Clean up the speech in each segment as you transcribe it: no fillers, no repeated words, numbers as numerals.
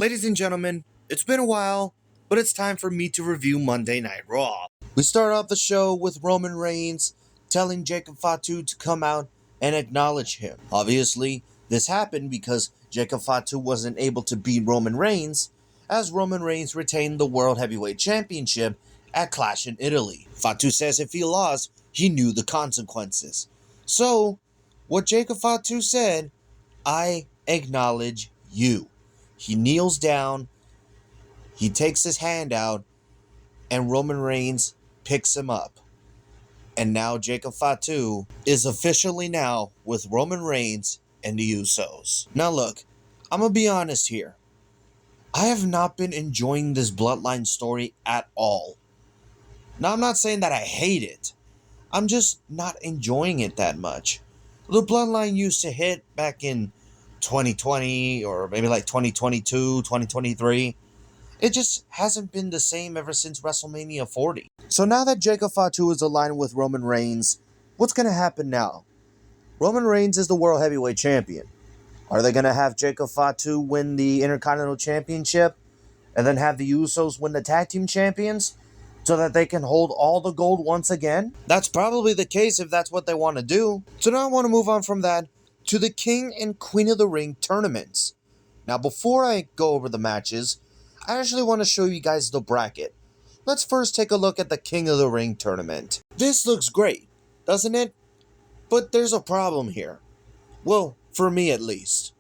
Ladies and gentlemen, it's been a while, but it's time for me to review Monday Night Raw. We start off the show with Roman Reigns telling Jacob Fatu to come out and acknowledge him. Obviously, this happened because Jacob Fatu wasn't able to beat Roman Reigns, as Roman Reigns retained the World Heavyweight Championship at Clash in Italy. Fatu says if he lost, he knew the consequences. So, what Jacob Fatu said, I acknowledge you. He kneels down, he takes his hand out, and Roman Reigns picks him up. And now Jacob Fatu is officially now with Roman Reigns and the Usos. Now look, I'm going to be honest here. I have not been enjoying this Bloodline story at all. Now I'm not saying that I hate it. I'm just not enjoying it that much. The Bloodline used to hit back in 2020 or maybe like 2022, 2023. It just hasn't been the same ever since WrestleMania 40. So now that Jacob Fatu is aligned with Roman Reigns, what's going to happen now? Roman Reigns is the World Heavyweight Champion. Are they going to have Jacob Fatu win the Intercontinental Championship and then have the Usos win the Tag Team Champions so that they can hold all the gold once again? That's probably the case if that's what they want to do. So now I want to move on from that to the King and Queen of the Ring tournaments. Now before I go over the matches, I actually want to show you guys the bracket. Let's first take a look at the King of the Ring tournament. This looks great, doesn't it? But there's a problem here. Well, for me at least.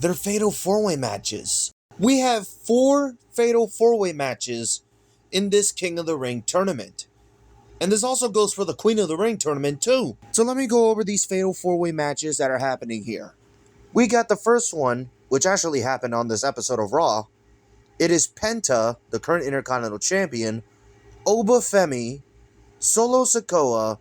They're Fatal 4-Way matches. We have 4 Fatal 4-Way matches in this King of the Ring tournament. And this also goes for the Queen of the Ring tournament too. So let me go over these Fatal 4-Way matches that are happening here. We got the first one, which actually happened on this episode of Raw. It is Penta, the current Intercontinental Champion, Oba Femi, Solo Sikoa,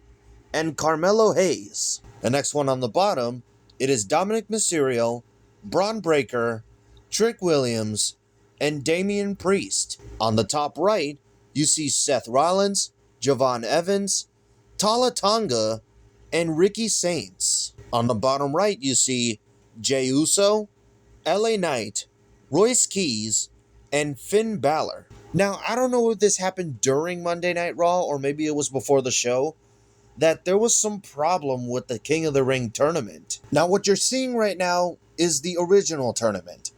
and Carmelo Hayes. The next one on the bottom, it is Dominic Mysterio, Bron Breakker, Trick Williams, and Damian Priest. On the top right, you see Seth Rollins, Javon Evans, Tala Tonga, and Ricky Saints. On the bottom right, you see Jey Uso, LA Knight, Royce Keys, and Finn Balor. Now, I don't know if this happened during Monday Night Raw or maybe it was before the show, that there was some problem with the King of the Ring tournament. Now, what you're seeing right now is the original tournament.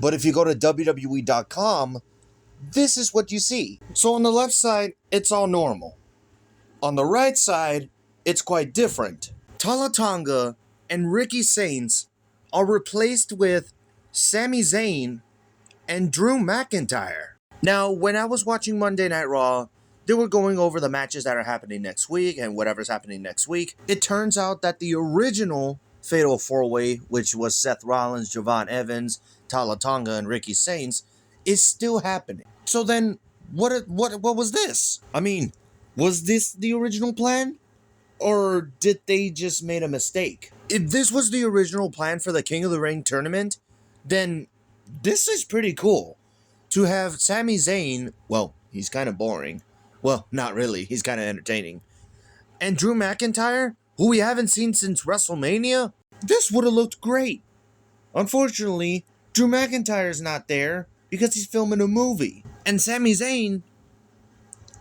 But if you go to WWE.com, this is what you see. So on the left side, it's all normal. On the right side, it's quite different. Tala Tonga and Ricky Saints are replaced with Sami Zayn and Drew McIntyre. Now, when I was watching Monday Night Raw, they were going over the matches that are happening next week and whatever's happening next week. It turns out that the original Fatal 4-Way, which was Seth Rollins, Javon Evans, Tala Tonga, and Ricky Saints, is still happening. So then, what was this? I mean, was this the original plan? Or did they just made a mistake? If this was the original plan for the King of the Ring tournament, then this is pretty cool. To have Sami Zayn, well, he's kind of boring. Well, not really, he's kind of entertaining. And Drew McIntyre, who we haven't seen since WrestleMania, this would have looked great. Unfortunately, Drew McIntyre's not there because he's filming a movie. And Sami Zayn,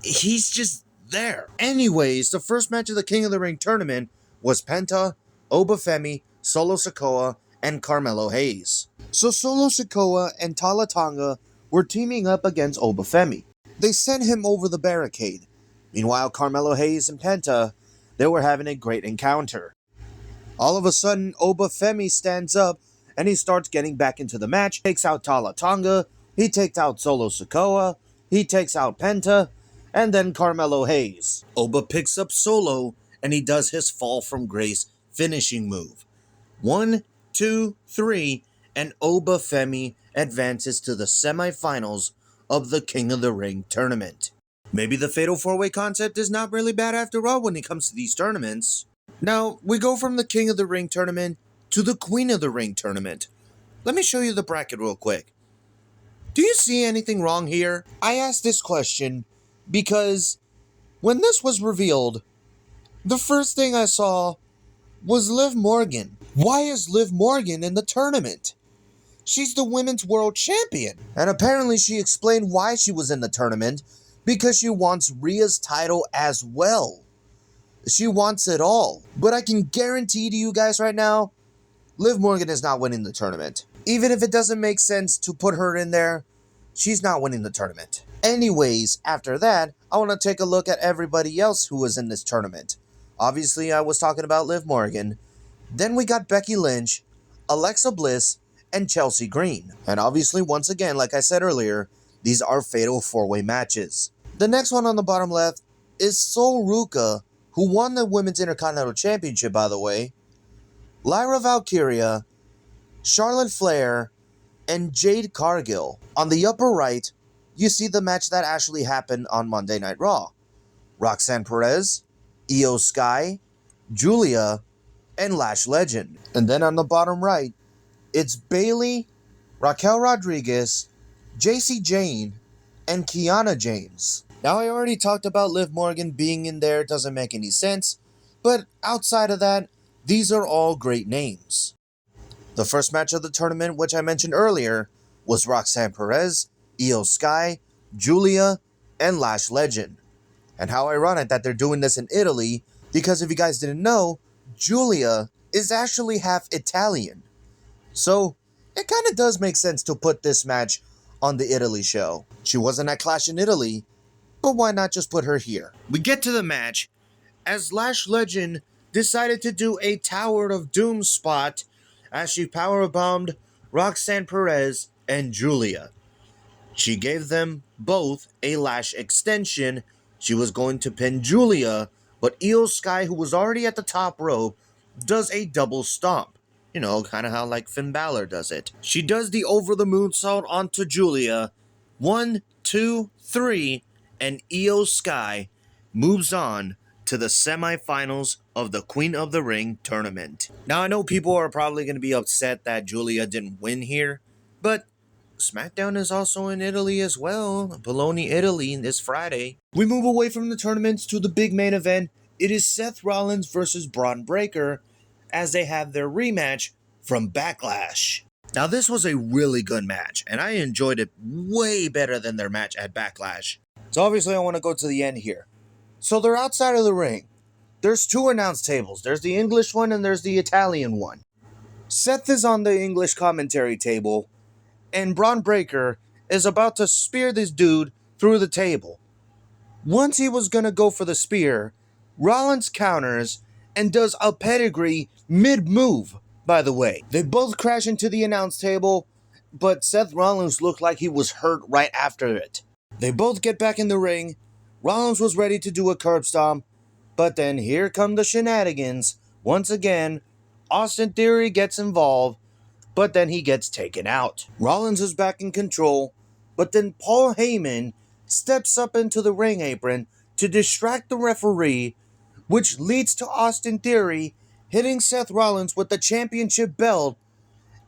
he's just there. Anyways, the first match of the King of the Ring tournament was Penta, Oba Femi, Solo Sikoa, and Carmelo Hayes. So Solo Sikoa and Tala Tonga were teaming up against Oba Femi. They sent him over the barricade. Meanwhile, Carmelo Hayes and Penta, they were having a great encounter. All of a sudden, Oba Femi stands up and he starts getting back into the match, takes out Tala Tonga, he takes out Solo Sikoa, he takes out Penta, and then Carmelo Hayes. Oba picks up Solo and he does his fall from grace finishing move. 1, 2, 3, and Oba Femi advances to the semifinals of the King of the Ring tournament. Maybe the Fatal 4-Way concept is not really bad after all when it comes to these tournaments. Now, we go from the King of the Ring tournament to the Queen of the Ring tournament. Let me show you the bracket real quick. Do you see anything wrong here? I asked this question because when this was revealed, the first thing I saw was Liv Morgan. Why is Liv Morgan in the tournament? She's the women's world champion. And apparently she explained why she was in the tournament, because she wants Rhea's title as well. She wants it all. But I can guarantee to you guys right now, Liv Morgan is not winning the tournament. Even if it doesn't make sense to put her in there, she's not winning the tournament. Anyways, after that, I want to take a look at everybody else who was in this tournament. Obviously, I was talking about Liv Morgan. Then we got Becky Lynch, Alexa Bliss, and Chelsea Green. And obviously, once again, like I said earlier, these are fatal 4-way matches. The next one on the bottom left is Sol Ruka, who won the Women's Intercontinental Championship, by the way, Lyra Valkyria, Charlotte Flair, and Jade Cargill. On the upper right, you see the match that actually happened on Monday Night Raw. Roxanne Perez, Io Sky, Julia, and Lash Legend. And then on the bottom right, it's Bayley, Raquel Rodriguez, JC Jane, and Kiana James. Now, I already talked about Liv Morgan being in there, doesn't make any sense, but outside of that, these are all great names. The first match of the tournament, which I mentioned earlier, was Roxanne Perez, Io Sky, Julia, and Lash Legend. And how ironic that they're doing this in Italy, because if you guys didn't know, Julia is actually half Italian. So, it kind of does make sense to put this match on the Italy show. She wasn't at Clash in Italy, but why not just put her here? We get to the match as Lash Legend decided to do a Tower of Doom spot as she powerbombed Roxanne Perez and Julia. She gave them both a lash extension. She was going to pin Julia, but Io Sky, who was already at the top rope, does a double stomp. You know, kind of how like Finn Balor does it. She does the over the moonsault onto Julia. 1, 2, 3, and Io Sky moves on to the semifinals of the Queen of the Ring tournament. Now, I know people are probably going to be upset that Julia didn't win here, but SmackDown is also in Italy as well. Bologna, Italy, this Friday. We move away from the tournaments to the big main event. It is Seth Rollins versus Bron Breakker as they have their rematch from Backlash. Now, this was a really good match, and I enjoyed it way better than their match at Backlash. So obviously, I want to go to the end here. So they're outside of the ring. There's two announce tables. There's the English one and there's the Italian one. Seth is on the English commentary table, and Bron Breakker is about to spear this dude through the table. Once he was going to go for the spear, Rollins counters and does a pedigree mid-move, by the way. They both crash into the announce table, but Seth Rollins looked like he was hurt right after it. They both get back in the ring. Rollins was ready to do a curb stomp, but then here come the shenanigans. Once again, Austin Theory gets involved, but then he gets taken out. Rollins is back in control, but then Paul Heyman steps up into the ring apron to distract the referee, which leads to Austin Theory hitting Seth Rollins with the championship belt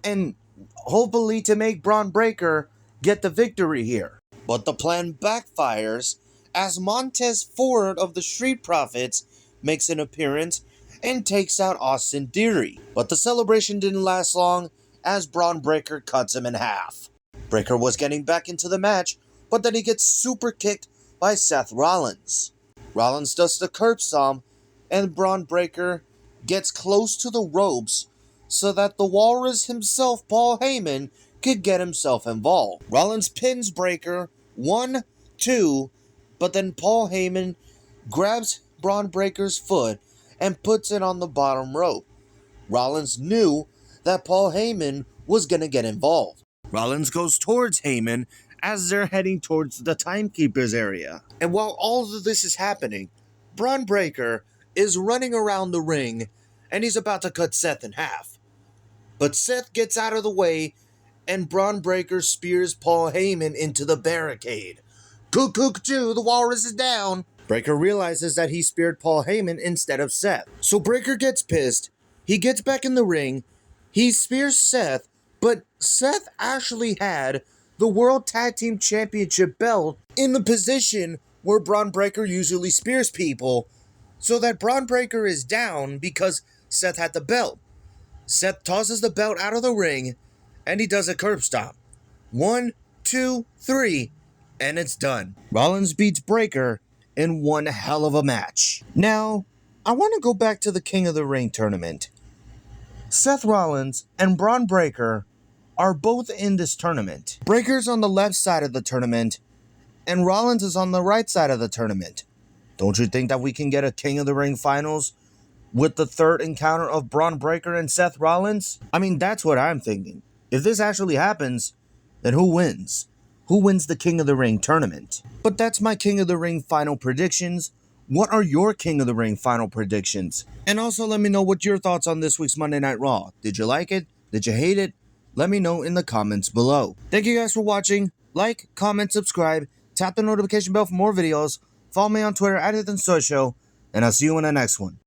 and hopefully to make Bron Breakker get the victory here. But the plan backfires as Montez Ford of the Street Profits makes an appearance and takes out Austin Theory. But the celebration didn't last long as Bron Breakker cuts him in half. Breakker was getting back into the match, but then he gets super kicked by Seth Rollins. Rollins does the curb stomp, and Bron Breakker gets close to the ropes so that the Walrus himself, Paul Heyman, could get himself involved. Rollins pins Breakker, 1, 2, but then Paul Heyman grabs Bron Breakker's foot and puts it on the bottom rope. Rollins knew that Paul Heyman was going to get involved. Rollins goes towards Heyman as they're heading towards the timekeeper's area. And while all of this is happening, Bron Breakker is running around the ring and he's about to cut Seth in half. But Seth gets out of the way and Bron Breakker spears Paul Heyman into the barricade. Cook 2, the Walrus is down. Breakker realizes that he speared Paul Heyman instead of Seth. So Breakker gets pissed. He gets back in the ring. He spears Seth, but Seth actually had the World Tag Team Championship belt in the position where Bron Breakker usually spears people, so that Bron Breakker is down because Seth had the belt. Seth tosses the belt out of the ring, and he does a curb stomp. 1, 2, 3, and it's done. Rollins beats Breakker in one hell of a match. Now, I want to go back to the King of the Ring tournament. Seth Rollins and Bron Breakker are both in this tournament. Breakker's on the left side of the tournament, and Rollins is on the right side of the tournament. Don't you think that we can get a King of the Ring finals with the third encounter of Bron Breakker and Seth Rollins? I mean, that's what I'm thinking. If this actually happens, then who wins? Who wins the King of the Ring tournament? But that's my King of the Ring final predictions. What are your King of the Ring final predictions? And also let me know what your thoughts on this week's Monday Night Raw. Did you like it? Did you hate it? Let me know in the comments below. Thank you guys for watching. Like, comment, subscribe, tap the notification bell for more videos. Follow me on Twitter @EthanSoyShow, and I'll see you in the next one.